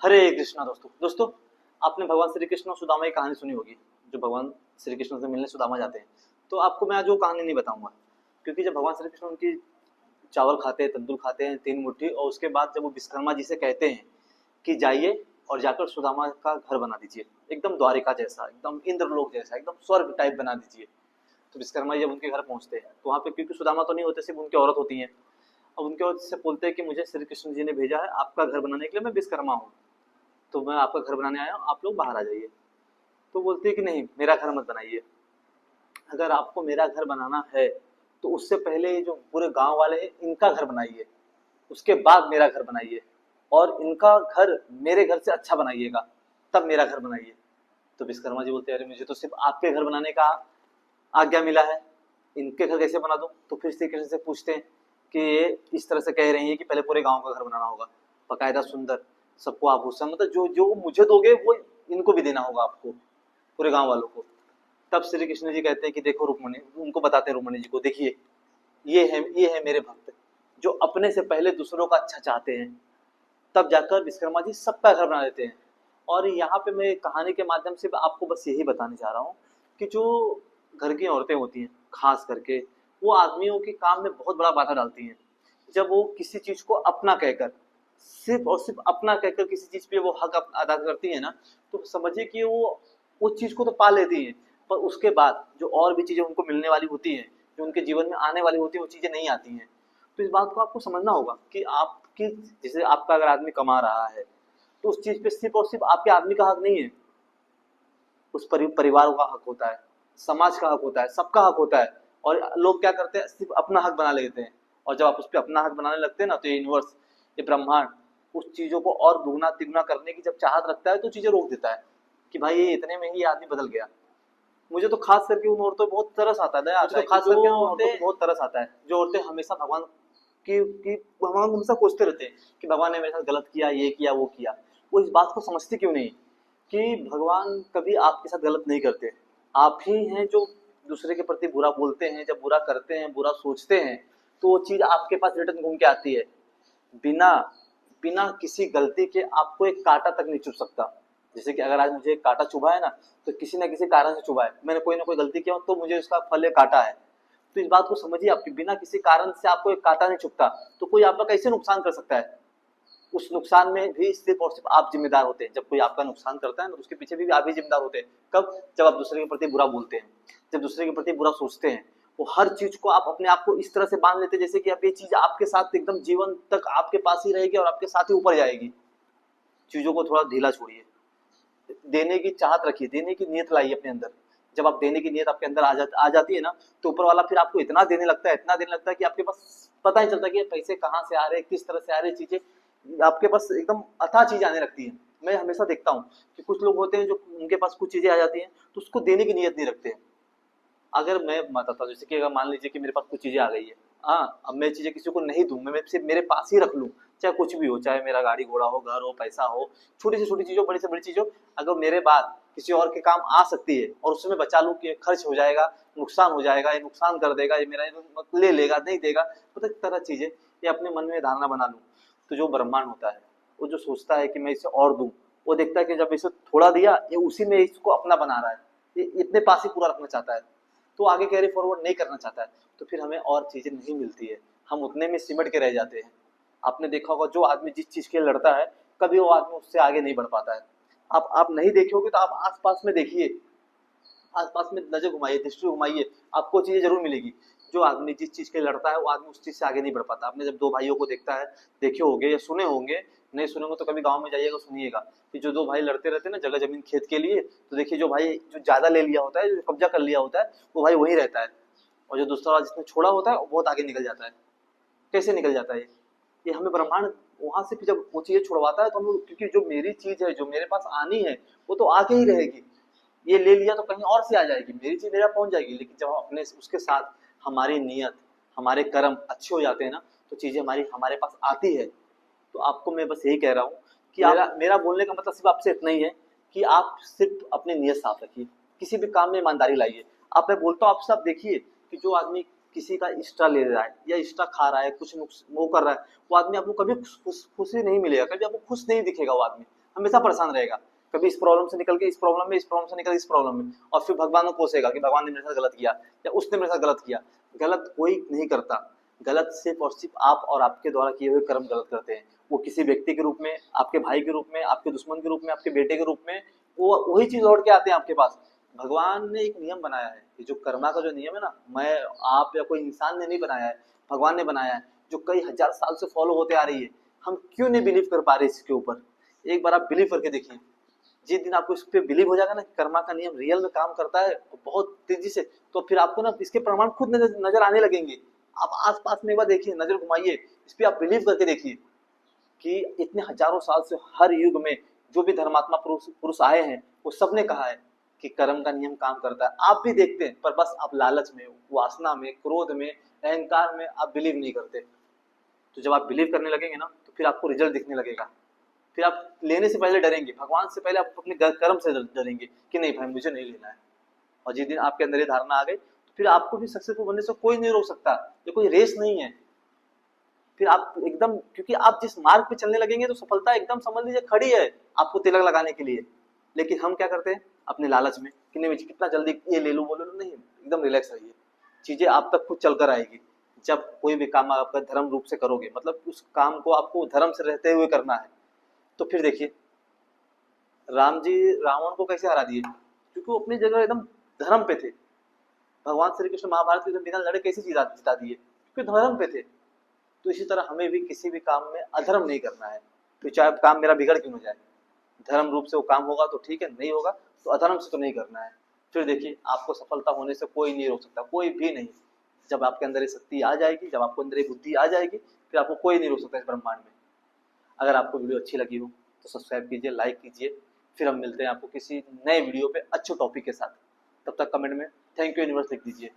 हरे कृष्णा दोस्तों आपने भगवान श्री कृष्ण और सुदामा की कहानी सुनी होगी। जो भगवान श्री कृष्ण से मिलने सुदामा जाते हैं, तो आपको मैं आज वो कहानी नहीं बताऊंगा, क्योंकि जब भगवान श्री कृष्ण उनकी चावल खाते हैं, तंदूर खाते हैं 3 मुट्ठी, और उसके बाद जब वो विश्वकर्मा जी से कहते हैं कि जाइए और जाकर सुदामा का घर बना दीजिए, एकदम द्वारिका जैसा, एकदम इंद्रलोक जैसा, एकदम स्वर्ग टाइप बना दीजिए। तो विश्वकर्मा जी जब उनके घर पहुंचते हैं, तो वहाँ पे क्योंकि सुदामा तो नहीं होते, सिर्फ उनकी औरत होती है। अब उनके औरत से बोलते हैं कि मुझे श्री कृष्ण जी ने भेजा है आपका घर बनाने के लिए, मैं विश्वकर्मा हूँ, तो मैं आपका घर बनाने आया हूँ, आप लोग बाहर आ जाइए। तो बोलते हैं कि नहीं, मेरा घर मत बनाइए। अगर आपको मेरा घर बनाना है तो उससे पहले ये जो पूरे गांव वाले हैं इनका घर बनाइए, उसके बाद मेरा घर बनाइए, और इनका घर मेरे घर से अच्छा बनाइएगा, तब मेरा घर बनाइए। तो विश्वकर्मा जी बोलते हैं, अरे मुझे तो सिर्फ आपके घर बनाने का आज्ञा मिला है, इनके घर कैसे बना दूं? तो फिर श्री कृष्ण से पूछते हैं कि ये इस तरह से कह रही है कि पहले पूरे गांव का घर बनाना होगा, बकायदा सुंदर, सबको आभूषण, मतलब जो जो मुझे दोगे वो इनको भी देना होगा आपको, पूरे गांव वालों को। तब श्री कृष्ण जी कहते हैं कि देखो रुक्मणी, उनको बताते हैं रुक्मणी जी को, देखिए ये है मेरे भक्त, जो अपने से पहले दूसरों का अच्छा चाहते हैं। तब जाकर विश्वकर्मा जी सबका घर बना देते हैं। और यहाँ पे मैं कहानी के माध्यम से आपको बस यही बताने चाह रहा हूँ कि जो घर की औरतें होती हैं खास करके, वो आदमियों के काम में बहुत बड़ा बाधा डालती हैं। जब वो किसी चीज को अपना कहकर, सिर्फ और सिर्फ अपना कहकर किसी चीज पे वो हक अदा करती है ना, तो समझिए कि वो उस चीज को तो पा लेती है, पर उसके बाद जो और भी चीजें उनको मिलने वाली होती हैं, जो उनके जीवन में आने वाली होती है, वो चीजें नहीं आती हैं। तो इस बात को आपको समझना होगा कि आपकी, जैसे आपका अगर आदमी कमा रहा है, तो उस चीज पे सिर्फ और सिर्फ आपके आदमी का हक नहीं है, उस परिवार का हक होता है, समाज का हक होता है, सबका हक होता है। और लोग क्या करते हैं, सिर्फ अपना हक बना लेते हैं। और जब आप उस पर अपना हक बनाने लगते हैं ना, तो ये यूनिवर्स, ये ब्रह्मांड उस चीजों को और दुगना तिगुना करने की जब चाहत रखता है, तो चीजें रोक देता है कि भाई ये इतने में ही आदमी बदल गया। मुझे तो खास करके उन औरतों पे बहुत तरस आता है, दया आता है, खास करके उन औरतों पे बहुत तरस आता है जो औरतें हमेशा भगवान की भगवान हमेशा कोसते रहते हैं कि भगवान ने मेरे साथ गलत किया, ये किया, वो किया। वो इस बात को समझते क्यों नहीं कि भगवान कभी आपके साथ गलत नहीं करते। आप ही हैं जो दूसरे के प्रति बुरा बोलते हैं, जब बुरा करते हैं, बुरा सोचते हैं, तो वो चीज आपके पास रिटर्न घूम के आती है। बिना बिना किसी गलती के आपको एक कांटा तक नहीं चुभ सकता। जैसे कि अगर आज मुझे एक कांटा चुभा है ना, तो किसी न किसी कारण से चुभा है, मैंने कोई ना कोई गलती किया, तो मुझे उसका फल एक कांटा है। तो इस बात को समझिए, आपकी बिना किसी कारण से आपको एक कांटा नहीं चुभता, तो कोई आपका कैसे नुकसान कर सकता है? उस नुकसान में भी सिर्फ और सिर्फ आप जिम्मेदार होते हैं। जब कोई आपका नुकसान करता है ना, तो उसके पीछे भी आप ही जिम्मेदार होते हैं। कब? जब आप दूसरे के प्रति बुरा बोलते हैं, जब दूसरे के प्रति बुरा सोचते हैं। वो हर चीज को आप अपने आप को इस तरह से बांध लेते हैं जैसे कि अब ये चीज आपके साथ एकदम जीवन तक आपके पास ही रहेगी और आपके साथ ही ऊपर जाएगी। चीजों को थोड़ा ढीला छोड़िए, देने की चाहत रखिए, देने की नीयत लाइए अपने अंदर। जब आप देने की नीयत आपके अंदर आ जाती है ना, तो ऊपर वाला फिर आपको इतना देने लगता है, इतना देने लगता है कि आपके पास पता ही चलता है कि पैसे कहाँ से आ रहे हैं, किस तरह से आ रहे हैं, चीजें आपके पास एकदम अथाह चीजें आने लगती है। मैं हमेशा देखता हूँ कि कुछ लोग होते हैं जो उनके पास कुछ चीजें आ जाती हैं, तो उसको देने की नीयत नहीं रखते हैं। अगर मैं बताता हूँ, जैसे कि अगर मान लीजिए कि मेरे पास कुछ चीजें आ गई है, हाँ, अब मैं चीजें किसी को नहीं दूं, मैं सिर्फ मेरे पास ही रख लूं, चाहे कुछ भी हो, चाहे मेरा गाड़ी घोड़ा हो, घर हो, पैसा हो, छोटी से छोटी चीजों, बड़ी से बड़ी चीजों, अगर मेरे बाद किसी और के काम आ सकती है और उसमें बचा लूं कि खर्च हो जाएगा, नुकसान हो जाएगा, ये नुकसान कर देगा, ये मेरा ले लेगा, नहीं देगा, तो तरह चीजें ये अपने मन में धारणा बना लूं, तो जो ब्रह्मांड होता है, वो जो सोचता है कि मैं इसे और दूं, वो देखता है कि जब इसे थोड़ा दिया, ये उसी में इसको अपना बना रहा है, ये इतने पास ही पूरा रखना चाहता है, तो आगे कैरी फॉरवर्ड नहीं करना चाहता है, तो फिर हमें और चीजें नहीं मिलती है, हम उतने में सिमट के रह जाते हैं। आपने देखा होगा, जो आदमी जिस चीज के लिए लड़ता है, कभी वो आदमी उससे आगे नहीं बढ़ पाता है। आप नहीं देखोगे तो आप आसपास में देखिए, आसपास में नजर घुमाइए, दृष्टि घुमाइए, आपको चीजें जरूर मिलेगी। जो आदमी जिस चीज के लिए लड़ता है, वो आदमी उस चीज से आगे नहीं बढ़ पाता। आपने जब दो भाइयों को देखता है, देखे होंगे या सुने होंगे, नहीं सुने होंगे तो कभी गांव में जाइएगा, सुनिएगा कि जो दो भाई लड़ते रहते हैं ना जगह जमीन खेत के लिए, तो देखिए जो भाई जो ज्यादा ले लिया होता है, जो कब्जा कर लिया होता है, वो भाई वही रहता है, और जो दूसरा वाला जिसने छोड़ा होता है वो बहुत आगे निकल जाता है। कैसे निकल जाता है? ये हमें ब्रह्मांड वहां से जब वो चीजें छुड़वाता है, तो हम, क्योंकि जो मेरी चीज है, जो मेरे पास आनी है, वो तो आके ही रहेगी। ये ले लिया तो कहीं और से आ जाएगी, मेरी चीज मेरा पहुंच जाएगी, लेकिन जब हम अपने उसके साथ हमारी नीयत, हमारे कर्म अच्छे हो जाते हैं ना, तो चीजें हमारी हमारे पास आती है। तो आपको मैं बस यही कह रहा हूँ कि मेरा बोलने का मतलब सिर्फ आपसे इतना ही है कि आप सिर्फ अपनी नीयत साफ रखिए, किसी भी काम में ईमानदारी लाइए। आप, मैं बोलता हूँ आपसे, आप देखिए कि जो आदमी किसी का एक्स्ट्रा ले रहा है या एक्स्ट्रा खा रहा है, कुछ वो कर रहा है, वो आदमी आपको कभी खुशी नहीं मिलेगा, कभी आपको खुश नहीं दिखेगा वो आदमी। हमेशा परेशान रहेगा, कभी इस प्रॉब्लम से निकल के इस प्रॉब्लम में, इस प्रॉब्लम से निकल इस प्रॉब्लम में, और फिर भगवान को कोसेगा कि भगवान ने मेरे साथ गलत किया या उसने मेरे साथ गलत किया। गलत कोई नहीं करता, गलत सिर्फ और सिर्फ आप और आपके द्वारा किए हुए कर्म गलत करते हैं। वो किसी व्यक्ति के रूप में, आपके भाई के रूप में, आपके दुश्मन के रूप में, आपके बेटे के रूप में, वो वही चीज लौट के आते हैं आपके पास। भगवान ने एक नियम बनाया है, ये जो कर्मा का जो नियम है ना, मैं आप या कोई इंसान ने नहीं बनाया है, भगवान ने बनाया है, जो कई हजार साल से फॉलो होते आ रही है। हम क्यों नहीं बिलीव कर पा रहे इसके ऊपर? एक बार आप बिलीव करके देखिए, जिस दिन आपको इस पे बिलीव हो जाएगा ना कि कर्मा का नियम रियल में काम करता है बहुत तेजी से, तो फिर आपको ना इसके प्रमाण खुद नजर आने लगेंगे। आप आस पास में एक बार देखिए, नजर घुमाइए, इस पे आप बिलीव करके देखिए कि इतने हजारों साल से हर युग में जो भी धर्मात्मा पुरुष आए हैं, वो सबने कहा है कि कर्म का नियम काम करता है। आप भी देखते हैं, पर बस आप लालच में, वासना में, क्रोध में, अहंकार में आप बिलीव नहीं करते। तो जब आप बिलीव करने लगेंगे ना, तो फिर आपको रिजल्ट दिखने लगेगा। फिर आप लेने से पहले डरेंगे, भगवान से पहले आप अपने कर्म से डरेंगे कि नहीं भाई मुझे नहीं लेना है। और जिस दिन आपके अंदर ये धारणा आ गई, तो फिर आपको भी सक्सेसफुल बनने से कोई नहीं रोक सकता। ये कोई रेस नहीं है। फिर आप एकदम, क्योंकि आप जिस मार्ग पे चलने लगेंगे तो सफलता एकदम समझ लीजिए खड़ी है आपको तिलक लगाने के लिए। लेकिन हम क्या करते हैं अपने लालच में कि नहीं कितना जल्दी ये ले लूं वो ले लूं, नहीं, एकदम रिलैक्स रहिए, चीजें आप तक खुद चलकर आएगी। जब कोई भी काम आपका धर्म रूप से करोगे, मतलब उस काम को आपको धर्म से रहते हुए करना है, तो फिर देखिए राम जी रावण को कैसे हरा दिए, क्योंकि वो अपनी जगह एकदम धर्म पे थे। भगवान श्री कृष्ण महाभारत के बिना लड़े कैसे जिता दिए, क्योंकि धर्म पे थे। तो इसी तरह हमें भी किसी भी काम में अधर्म नहीं करना है, तो चाहे काम मेरा बिगड़ क्यों न जाए, धर्म रूप से वो काम होगा तो ठीक है, नहीं होगा तो अधर्म से तो नहीं करना है। फिर देखिए आपको सफलता होने से कोई नहीं रोक सकता, कोई भी नहीं। जब आपके अंदर ये शक्ति आ जाएगी, जब आपको अंदर ये बुद्धि आ जाएगी, फिर आपको कोई नहीं रोक सकता इस ब्रह्मांड में। अगर आपको वीडियो अच्छी लगी हो तो सब्सक्राइब कीजिए, लाइक कीजिए। फिर हम मिलते हैं आपको किसी नए वीडियो पे अच्छे टॉपिक के साथ। तब तक कमेंट में थैंक यू यूनिवर्स लिख दीजिए।